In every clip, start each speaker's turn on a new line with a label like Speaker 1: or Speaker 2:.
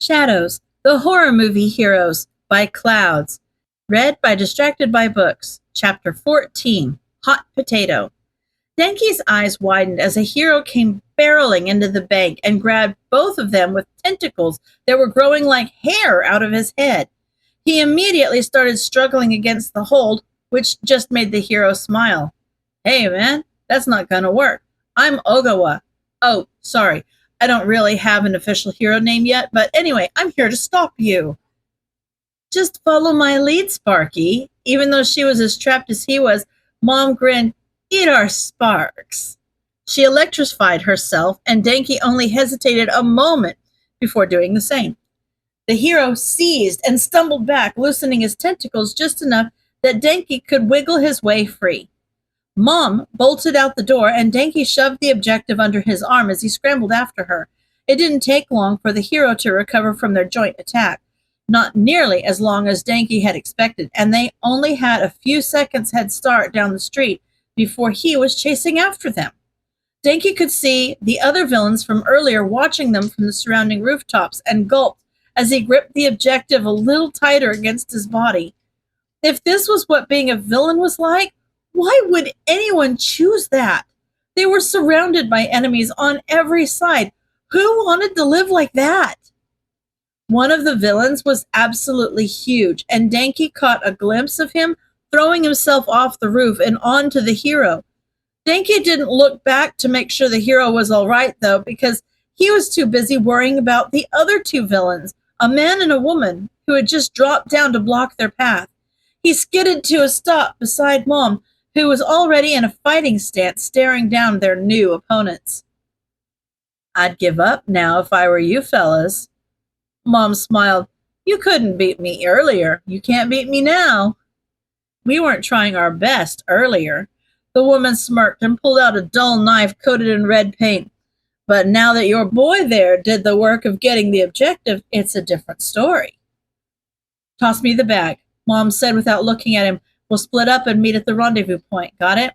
Speaker 1: Shadows, the horror movie heroes by Clouds. Read by Distracted by Books. Chapter 14, Hot Potato. Denki's eyes widened as a hero came barreling into the bank and grabbed both of them with tentacles that were growing like hair out of his head. He immediately started struggling against the hold, which just made the hero smile. Hey man, that's not gonna work. I'm Ogawa. Oh, sorry. I don't really have an official hero name yet, but anyway, I'm here to stop you. Just follow my lead, Sparky. Even though she was as trapped as he was, Mom grinned, eat our sparks. She electrified herself, and Denki only hesitated a moment before doing the same. The hero seized and stumbled back, loosening his tentacles just enough that Denki could wiggle his way free. Mom bolted out the door, and Denki shoved the objective under his arm as he scrambled after her. It didn't take long for the hero to recover from their joint attack. Not nearly as long as Denki had expected, and they only had a few seconds head start down the street before he was chasing after them. Denki could see the other villains from earlier watching them from the surrounding rooftops and gulped as he gripped the objective a little tighter against his body. If this was what being a villain was like, why would anyone choose that? They were surrounded by enemies on every side. Who wanted to live like that? One of the villains was absolutely huge, and Denki caught a glimpse of him throwing himself off the roof and onto the hero. Denki didn't look back to make sure the hero was all right, though, because he was too busy worrying about the other two villains, a man and a woman, who had just dropped down to block their path. He skidded to a stop beside Mom, who was already in a fighting stance staring down their new opponents. I'd give up now if I were you fellas. Mom smiled. You couldn't beat me earlier. You can't beat me now. We weren't trying our best earlier. The woman smirked and pulled out a dull knife coated in red paint. But now that your boy there did the work of getting the objective, it's a different story. Toss me the bag, Mom said without looking at him. We'll split up and meet at the rendezvous point. Got it?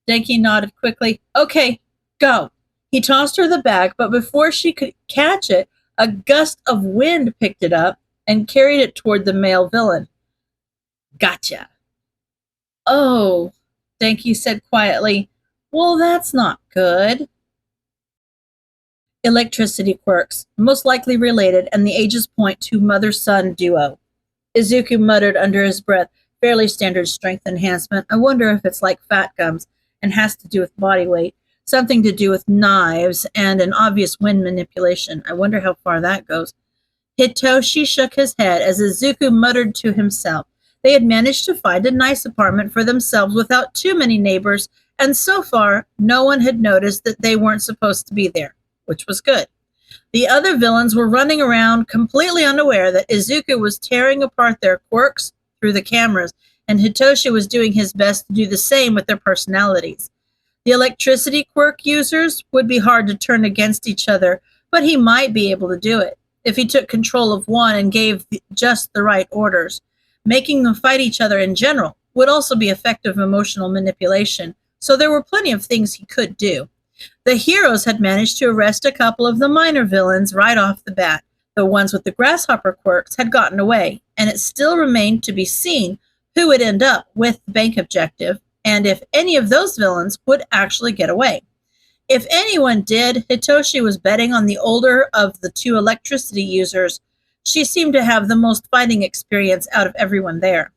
Speaker 1: Denki nodded quickly. Okay, go. He tossed her the bag, but before she could catch it, a gust of wind picked it up and carried it toward the male villain. Gotcha. Oh, Denki said quietly. Well, that's not good. Electricity quirks, most likely related, and the ages point to mother-son duo. Izuku muttered under his breath. Fairly standard strength enhancement. I wonder if it's like fat gums and has to do with body weight. Something to do with knives and an obvious wind manipulation. I wonder how far that goes. Hitoshi shook his head as Izuku muttered to himself. They had managed to find a nice apartment for themselves without too many neighbors, and so far, no one had noticed that they weren't supposed to be there, which was good. The other villains were running around completely unaware that Izuku was tearing apart their quirks through the cameras, and Hitoshi was doing his best to do the same with their personalities. The electricity quirk users would be hard to turn against each other, but he might be able to do it if he took control of one and gave just the right orders. Making them fight each other in general would also be effective emotional manipulation, so there were plenty of things he could do. The heroes had managed to arrest a couple of the minor villains right off the bat. The ones with the grasshopper quirks had gotten away, and it still remained to be seen who would end up with the bank objective, and if any of those villains would actually get away. If anyone did, Hitoshi was betting on the older of the two electricity users. She seemed to have the most fighting experience out of everyone there.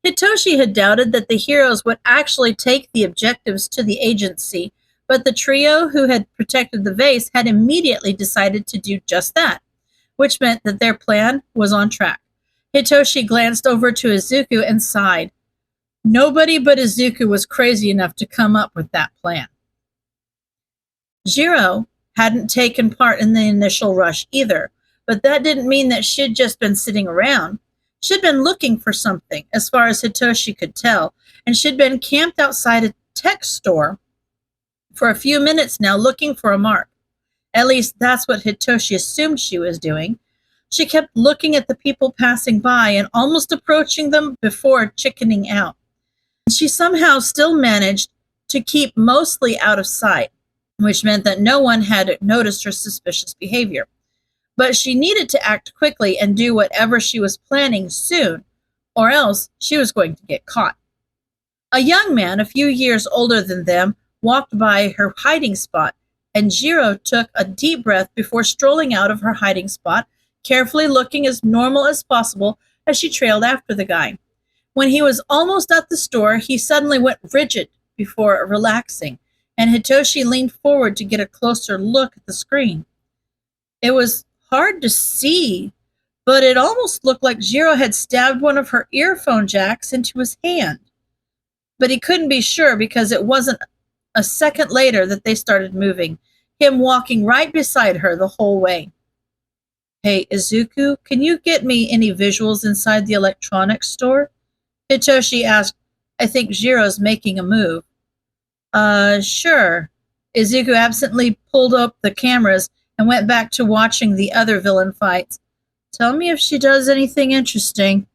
Speaker 1: Hitoshi had doubted that the heroes would actually take the objectives to the agency, but the trio who had protected the vase had immediately decided to do just that, which meant that their plan was on track. Hitoshi glanced over to Izuku and sighed. Nobody but Izuku was crazy enough to come up with that plan. Jiro hadn't taken part in the initial rush either, but that didn't mean that she'd just been sitting around. She'd been looking for something, as far as Hitoshi could tell, and she'd been camped outside a tech store for a few minutes now looking for a mark. At least that's what Hitoshi assumed she was doing. She kept looking at the people passing by and almost approaching them before chickening out. She somehow still managed to keep mostly out of sight, which meant that no one had noticed her suspicious behavior. but she needed to act quickly and do whatever she was planning soon, or else she was going to get caught. A young man, a few years older than them, walked by her hiding spot, and Jiro took a deep breath before strolling out of her hiding spot, carefully looking as normal as possible as she trailed after the guy. When he was almost at the store, he suddenly went rigid before relaxing, and Hitoshi leaned forward to get a closer look at the screen. It was hard to see, but it almost looked like Jiro had stabbed one of her earphone jacks into his hand. But he couldn't be sure because it wasn't a second later that they started moving, him walking right beside her the whole way. "Hey, Izuku, can you get me any visuals inside the electronics store?" Hitoshi asked. "I think Jiro's making a move." Sure." Izuku absently pulled up the cameras and went back to watching the other villain fights. "Tell me if she does anything interesting."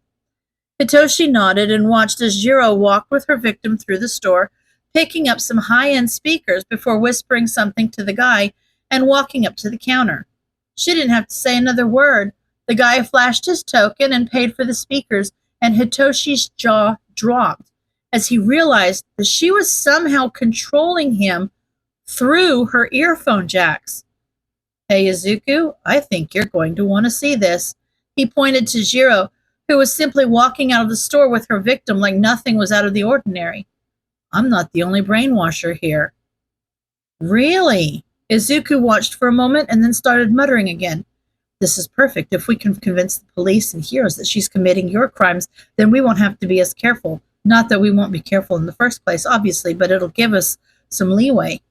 Speaker 1: Hitoshi nodded and watched as Jiro walked with her victim through the store, picking up some high-end speakers before whispering something to the guy and walking up to the counter. She didn't have to say another word. The guy flashed his token and paid for the speakers, and Hitoshi's jaw dropped as he realized that she was somehow controlling him through her earphone jacks. "Hey, Izuku, I think you're going to want to see this." He pointed to Jiro, who was simply walking out of the store with her victim like nothing was out of the ordinary. "I'm not the only brainwasher here." "Really?" Izuku watched for a moment and then started muttering again. "This is perfect. If we can convince the police and heroes that she's committing your crimes, then we won't have to be as careful. Not that we won't be careful in the first place, obviously, but it'll give us some leeway."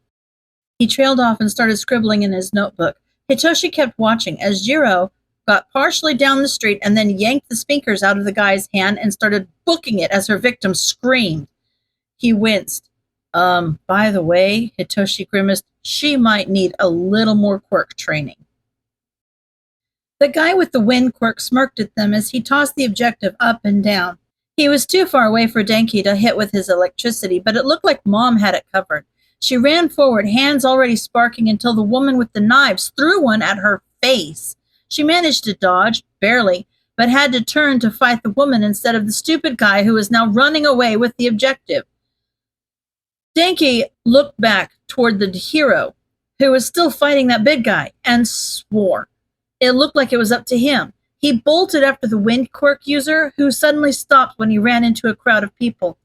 Speaker 1: He trailed off and started scribbling in his notebook. Hitoshi kept watching as Jiro got partially down the street and then yanked the speakers out of the guy's hand and started booking it as her victim screamed. He winced. By the way," Hitoshi grimaced, "she might need a little more quirk training." The guy with the wind quirk smirked at them as he tossed the objective up and down. He was too far away for Denki to hit with his electricity, but it looked like Mom had it covered. She ran forward, hands already sparking, until the woman with the knives threw one at her face. She managed to dodge, barely, but had to turn to fight the woman instead of the stupid guy who was now running away with the objective. Denki looked back toward the hero, who was still fighting that big guy, and swore. It looked like it was up to him. He bolted after the wind quirk user, who suddenly stopped when he ran into a crowd of people.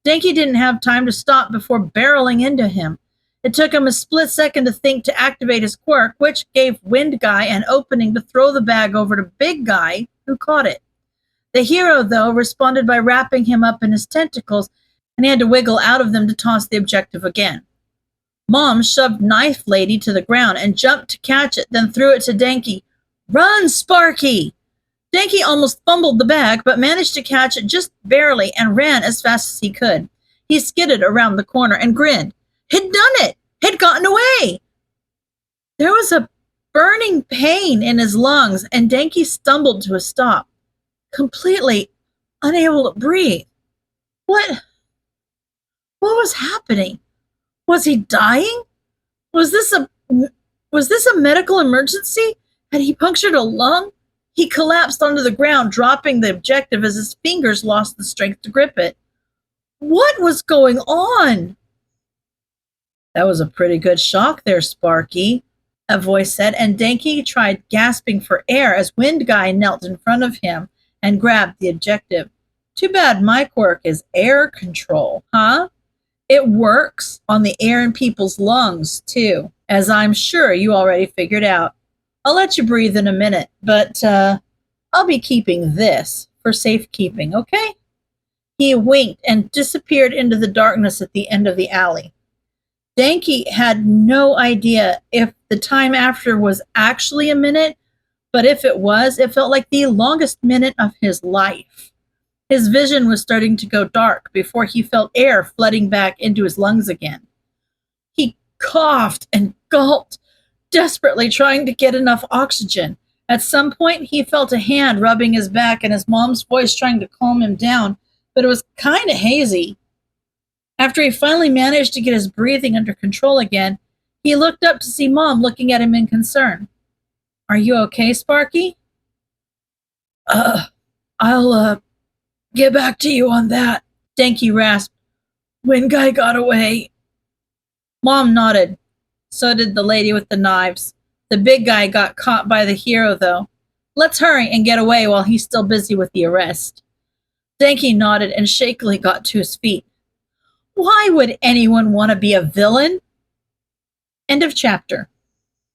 Speaker 1: Denki didn't have time to stop before barreling into him. It took him a split second to think to activate his quirk, which gave Wind Guy an opening to throw the bag over to Big Guy, who caught it. The hero, though, responded by wrapping him up in his tentacles, and he had to wiggle out of them to toss the objective again. Mom shoved Knife Lady to the ground and jumped to catch it, then threw it to Denki. "Run, Sparky!" Denki almost fumbled the bag, but managed to catch it just barely and ran as fast as he could. He skidded around the corner and grinned. He'd done it! He'd gotten away! There was a burning pain in his lungs, and Denki stumbled to a stop, completely unable to breathe. What was happening? Was he dying? Was this a medical emergency? Had he punctured a lung? He collapsed onto the ground, dropping the objective as his fingers lost the strength to grip it. What was going on? "That was a pretty good shock there, Sparky," a voice said, and Denki tried gasping for air as Wind Guy knelt in front of him and grabbed the objective. "Too bad my quirk is air control, huh? It works on the air in people's lungs, too, as I'm sure you already figured out. I'll let you breathe in a minute, but I'll be keeping this for safekeeping, okay?" He winked and disappeared into the darkness at the end of the alley. Denki had no idea if the time after was actually a minute, but if it was, it felt like the longest minute of his life. His vision was starting to go dark before he felt air flooding back into his lungs again. He coughed and gulped, desperately trying to get enough oxygen. At some point, he felt a hand rubbing his back and his mom's voice trying to calm him down, but it was kind of hazy. After he finally managed to get his breathing under control again, he looked up to see Mom looking at him in concern. Are you okay, Sparky? I'll get back to you on that, Denki rasped. When Guy got away. Mom nodded. So did the lady with the knives. The big guy got caught by the hero, though. Let's hurry and get away while he's still busy with the arrest. Denki nodded and shakily got to his feet. Why would anyone want to be a villain? End of chapter.